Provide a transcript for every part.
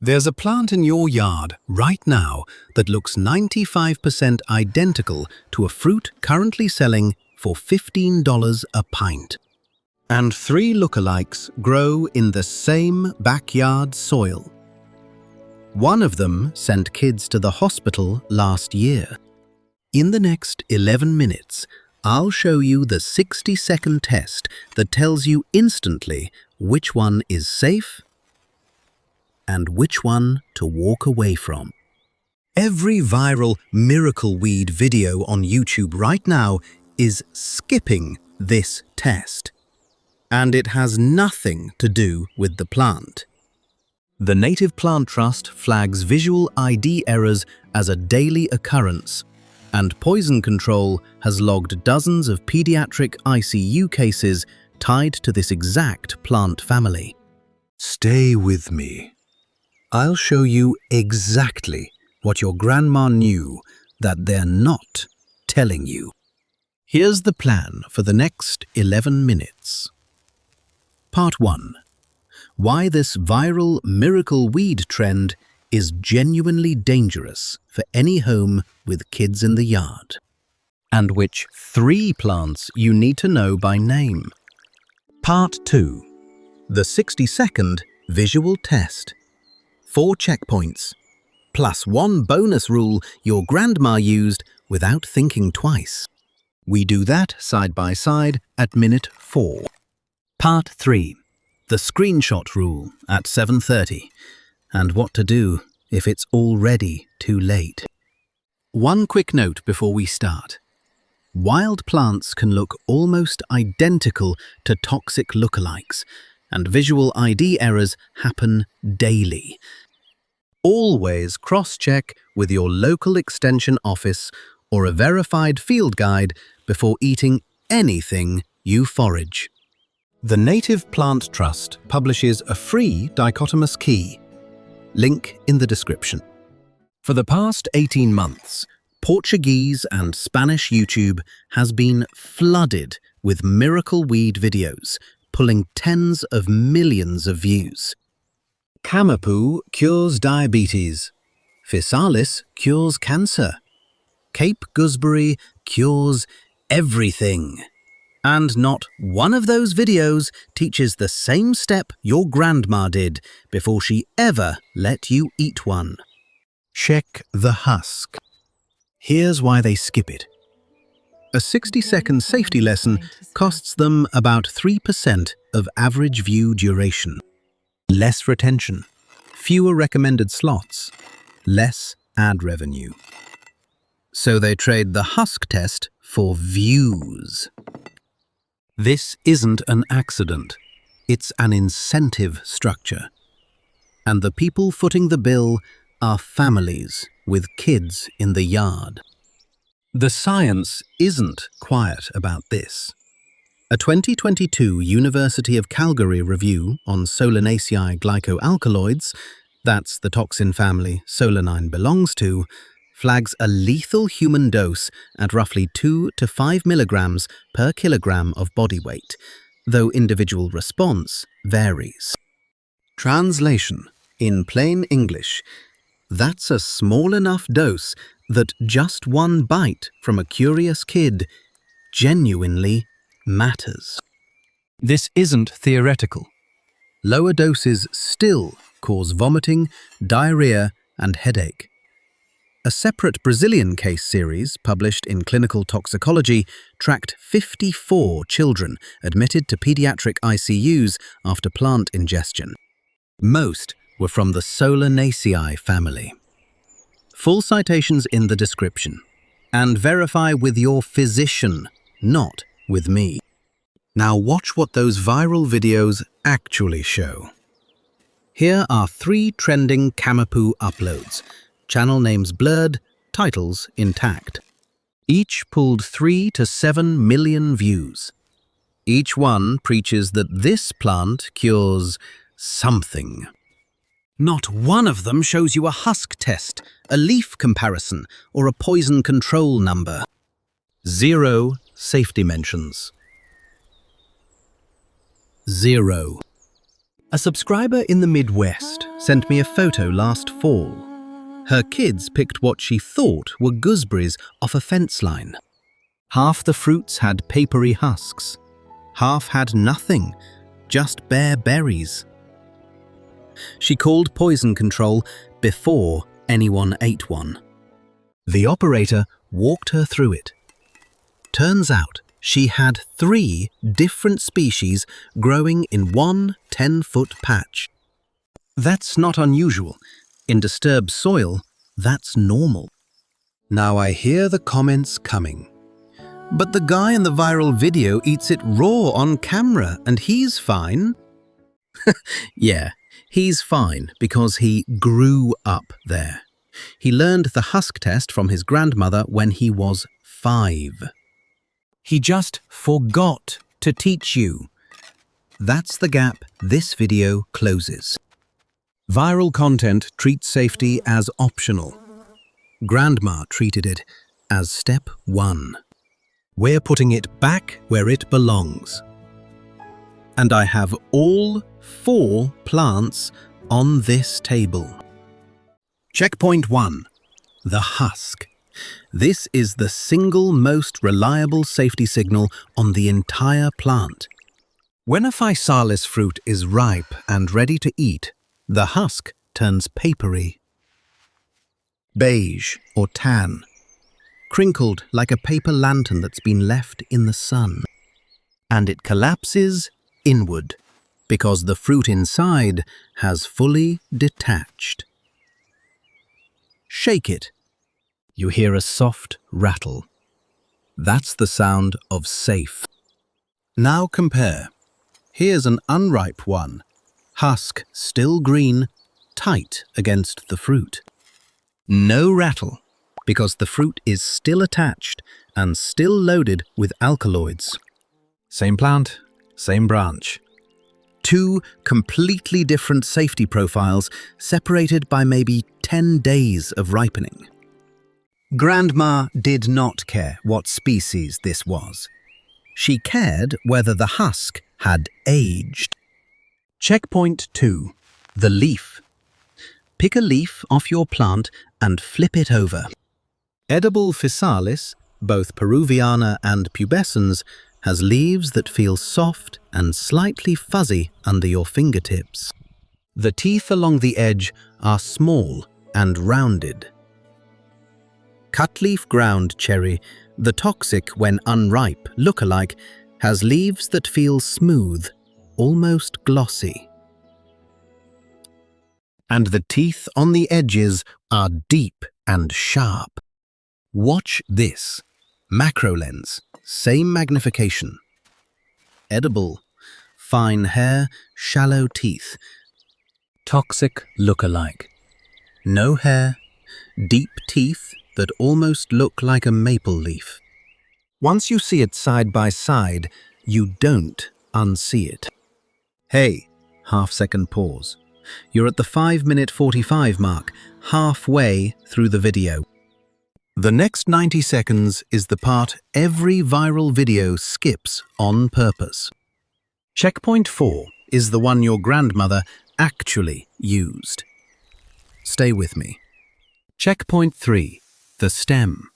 There's a plant in your yard right now that looks 95% identical to a fruit currently selling for $15 a pint. And 3 lookalikes grow in the same backyard soil. One of them sent kids to the hospital last year. In the next 11 minutes, I'll show you the 60-second test that tells you instantly which one is safe and which one to walk away from. Every viral miracle weed video on YouTube right now is skipping this test. And it has nothing to do with the plant. The Native Plant Trust flags visual ID errors as a daily occurrence, and Poison Control has logged dozens of pediatric ICU cases tied to this exact plant family. Stay with me. I'll show you exactly what your grandma knew that they're not telling you. Here's the plan for the next 11 minutes. Part 1. Why this viral miracle weed trend is genuinely dangerous for any home with kids in the yard. And which 3 plants you need to know by name. Part 2. The 60-second visual test. 4 checkpoints, plus 1 bonus rule your grandma used without thinking twice. We do that side by side at minute 4. Part 3. The screenshot rule at 7:30, and what to do if it's already too late. One quick note before we start. Wild plants can look almost identical to toxic lookalikes, and visual ID errors happen daily. Always cross-check with your local extension office or a verified field guide before eating anything you forage. The Native Plant Trust publishes a free dichotomous key. Link in the description. For the past 18 months, Portuguese and Spanish YouTube has been flooded with miracle weed videos, pulling tens of millions of views. Camapu cures diabetes. Fisalis cures cancer. Cape gooseberry cures everything. And not one of those videos teaches the same step your grandma did before she ever let you eat one. Check the husk. Here's why they skip it. A 60-second safety lesson costs them about 3% of average view duration. Less retention, fewer recommended slots, less ad revenue. So they trade the husk test for views. This isn't an accident, it's an incentive structure. And the people footing the bill are families with kids in the yard. The science isn't quiet about this. A 2022 University of Calgary review on Solanaceae glycoalkaloids, that's the toxin family solanine belongs to, flags a lethal human dose at roughly 2 to 5 milligrams per kilogram of body weight, though individual response varies. Translation: in plain English, that's a small enough dose that just one bite from a curious kid genuinely matters. This isn't theoretical. Lower doses still cause vomiting, diarrhea, and headache. A separate Brazilian case series published in Clinical Toxicology tracked 54 children admitted to pediatric ICUs after plant ingestion. Most were from the Solanaceae family. Full citations in the description. And verify with your physician, not with me. Now watch what those viral videos actually show. Here are 3 trending camapu uploads. Channel names blurred, titles intact. Each pulled 3 to 7 million views. Each one preaches that this plant cures something. Not one of them shows you a husk test, a leaf comparison, or a poison control number. 0 safety mentions. 0. A subscriber in the Midwest sent me a photo last fall. Her kids picked what she thought were gooseberries off a fence line. Half the fruits had papery husks. Half had nothing, just bare berries. She called poison control before anyone ate one. The operator walked her through it. Turns out she had 3 different species growing in one 10-foot patch. That's not unusual. In disturbed soil, that's normal. Now I hear the comments coming. But the guy in the viral video eats it raw on camera and he's fine. Yeah, he's fine because he grew up there. He learned the husk test from his grandmother when he was 5. He just forgot to teach you. That's the gap this video closes. Viral content treats safety as optional. Grandma treated it as step 1. We're putting it back where it belongs. And I have all 4 plants on this table. Checkpoint 1. The husk. This is the single most reliable safety signal on the entire plant. When a Physalis fruit is ripe and ready to eat, the husk turns papery, beige or tan, crinkled like a paper lantern that's been left in the sun. And it collapses inward because the fruit inside has fully detached. Shake it. You hear a soft rattle. That's the sound of safe. Now compare. Here's an unripe one. Husk still green, tight against the fruit. No rattle, because the fruit is still attached and still loaded with alkaloids. Same plant, same branch. 2 completely different safety profiles separated by maybe 10 days of ripening. Grandma did not care what species this was. She cared whether the husk had aged. Checkpoint 2. The leaf. Pick a leaf off your plant and flip it over. Edible Physalis, both peruviana and pubescens, has leaves that feel soft and slightly fuzzy under your fingertips. The teeth along the edge are small and rounded. Cutleaf groundcherry, the toxic when unripe look-alike, has leaves that feel smooth, almost glossy. And the teeth on the edges are deep and sharp. Watch this. Macro lens, same magnification. Edible, fine hair, shallow teeth. Toxic look-alike. No hair, deep teeth that almost look like a maple leaf. Once you see it side by side, you don't unsee it. Hey, half-second pause. You're at the 5-minute 45 mark, halfway through the video. The next 90 seconds is the part every viral video skips on purpose. Checkpoint 4 is the one your grandmother actually used. Stay with me. Checkpoint 3, the stem.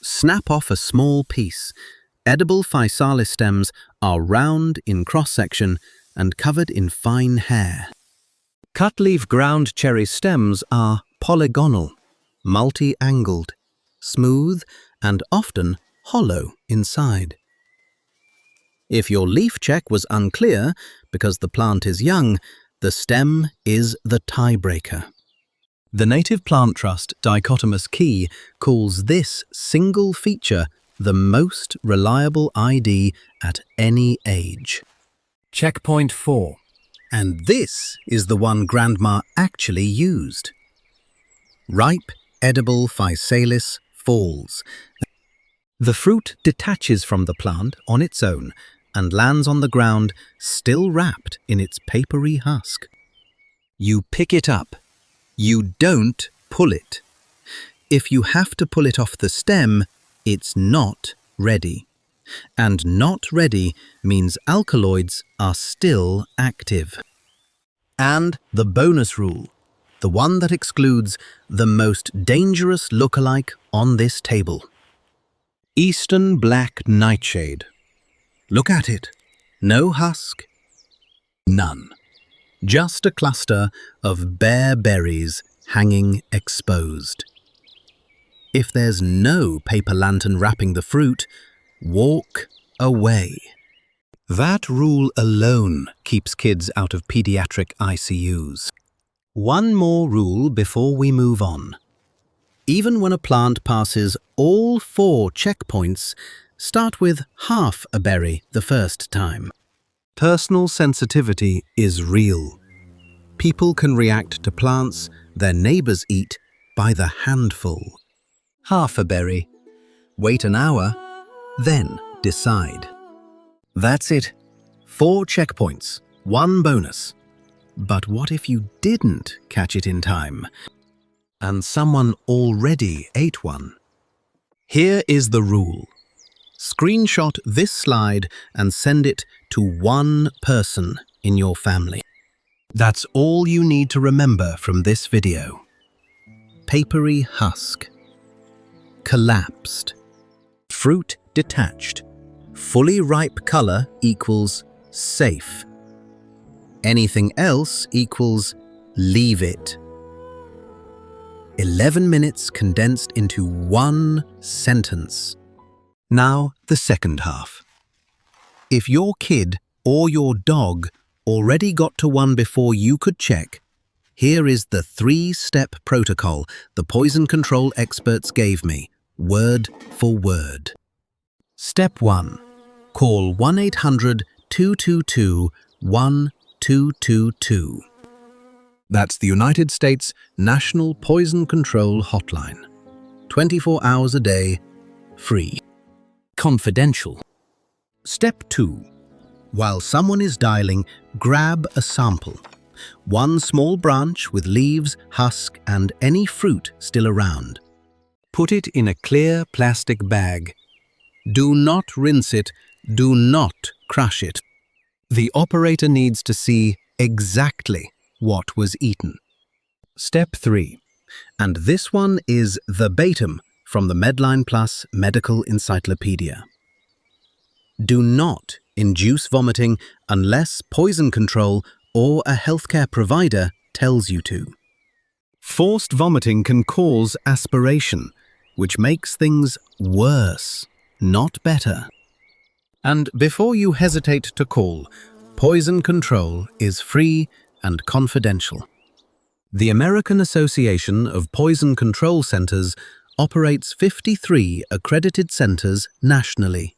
Snap off a small piece. Edible Physalis stems are round in cross-section and covered in fine hair. Cutleaf groundcherry stems are polygonal, multi-angled, smooth and often hollow inside. If your leaf check was unclear because the plant is young, the stem is the tiebreaker. The Native Plant Trust dichotomous key calls this single feature the most reliable ID at any age. Checkpoint 4. And this is the one Grandma actually used. Ripe, edible Physalis falls. The fruit detaches from the plant on its own and lands on the ground, still wrapped in its papery husk. You pick it up. You don't pull it. If you have to pull it off the stem, it's not ready. And not ready means alkaloids are still active. And the bonus rule, the one that excludes the most dangerous lookalike on this table. Eastern Black Nightshade. Look at it. No husk. None. Just a cluster of bare berries hanging exposed. If there's no paper lantern wrapping the fruit, walk away. That rule alone keeps kids out of pediatric ICUs. One more rule before we move on. Even when a plant passes all 4 checkpoints, start with half a berry the first time. Personal sensitivity is real. People can react to plants their neighbors eat by the handful. Half a berry. Wait an hour, then decide. That's it. 4 checkpoints, 1 bonus. But what if you didn't catch it in time, and someone already ate one? Here is the rule. Screenshot this slide and send it to 1 person in your family. That's all you need to remember from this video. Papery husk. Collapsed. Fruit detached. Fully ripe color equals safe. Anything else equals leave it. 11 minutes condensed into 1 sentence. Now the second half. If your kid or your dog already got to one before you could check, here is the 3-step protocol the poison control experts gave me, word for word. Step 1. Call 1-800-222-1222. That's the United States National Poison Control Hotline. 24 hours a day, free. Confidential. Step 2. While someone is dialing, grab a sample. 1 small branch with leaves, husk, and any fruit still around. Put it in a clear plastic bag. Do not rinse it. Do not crush it. The operator needs to see exactly what was eaten. Step 3. And this one is verbatim from the Medline Plus Medical Encyclopedia. Do not induce vomiting unless poison control or a healthcare provider tells you to. Forced vomiting can cause aspiration, which makes things worse, not better. And before you hesitate to call, poison control is free and confidential. The American Association of Poison Control Centers operates 53 accredited centers nationally.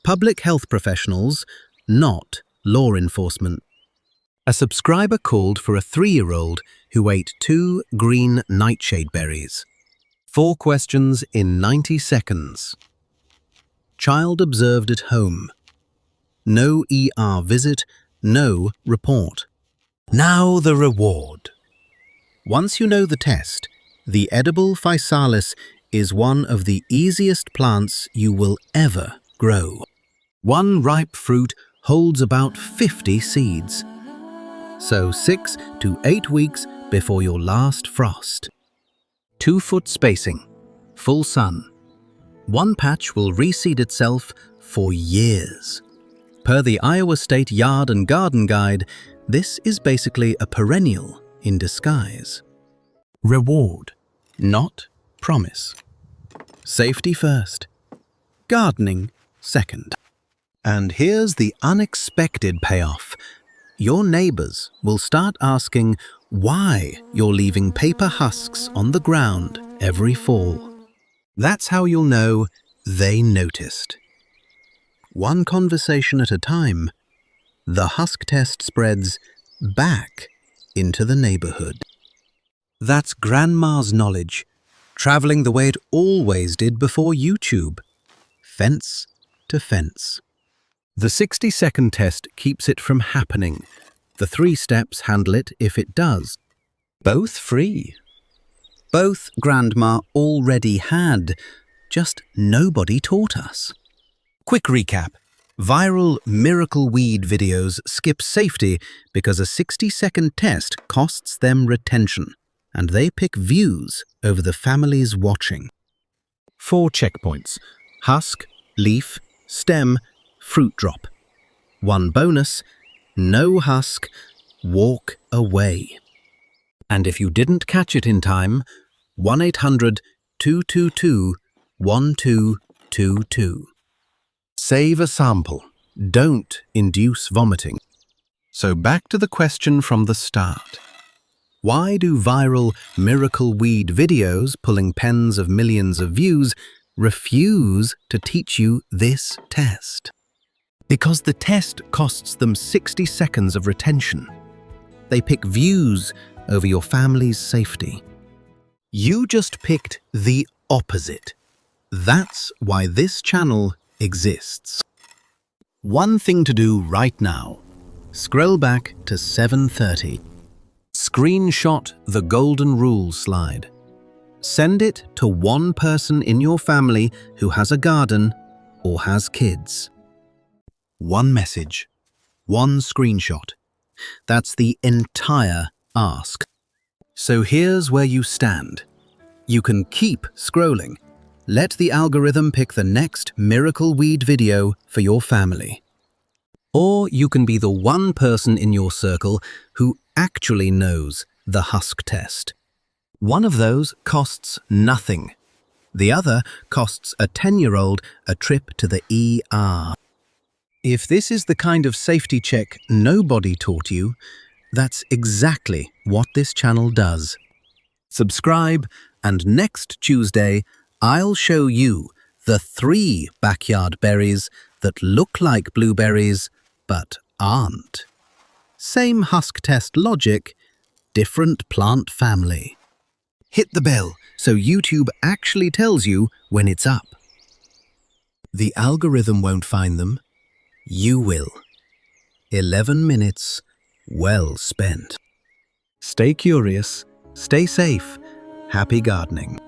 Public health professionals, not law enforcement. A subscriber called for a 3-year-old who ate 2 green nightshade berries. 4 questions in 90 seconds. Child observed at home. No ER visit, no report. Now the reward. Once you know the test, the edible Physalis is one of the easiest plants you will ever grow. 1 ripe fruit holds about 50 seeds. So 6 to 8 weeks before your last frost. 2-foot spacing, full sun. 1 patch will reseed itself for years. Per the Iowa State Yard and Garden Guide, this is basically a perennial in disguise. Reward, not promise. Safety first. Gardening second. And here's the unexpected payoff. Your neighbors will start asking why you're leaving paper husks on the ground every fall. That's how you'll know they noticed. 1 conversation at a time, the husk test spreads back into the neighborhood. That's grandma's knowledge, traveling the way it always did before YouTube, fence to fence. The 60-second test keeps it from happening. The 3 steps handle it if it does. Both free. Both Grandma already had, just nobody taught us. Quick recap. Viral miracle weed videos skip safety because a 60-second test costs them retention, and they pick views over the families watching. 4 checkpoints: husk, leaf, stem, fruit drop. 1 bonus: no husk, walk away. And if you didn't catch it in time, 1-800-222-1222. Save a sample. Don't induce vomiting. So back to the question from the start. Why do viral miracle weed videos pulling tens of millions of views refuse to teach you this test? Because the test costs them 60 seconds of retention. They pick views over your family's safety. You just picked the opposite. That's why this channel exists. One thing to do right now. Scroll back to 7:30. Screenshot the golden rule slide. Send it to one person in your family who has a garden or has kids. One message, one screenshot. That's the entire ask. So here's where you stand. You can keep scrolling. Let the algorithm pick the next miracle weed video for your family. Or you can be the one person in your circle who actually knows the husk test. One of those costs nothing. The other costs a 10-year-old a trip to the ER. If this is the kind of safety check nobody taught you, that's exactly what this channel does. Subscribe, and next Tuesday, I'll show you the 3 backyard berries that look like blueberries but aren't. Same husk test logic, different plant family. Hit the bell so YouTube actually tells you when it's up. The algorithm won't find them. You will. 11 minutes, well spent. Stay curious, stay safe, happy gardening.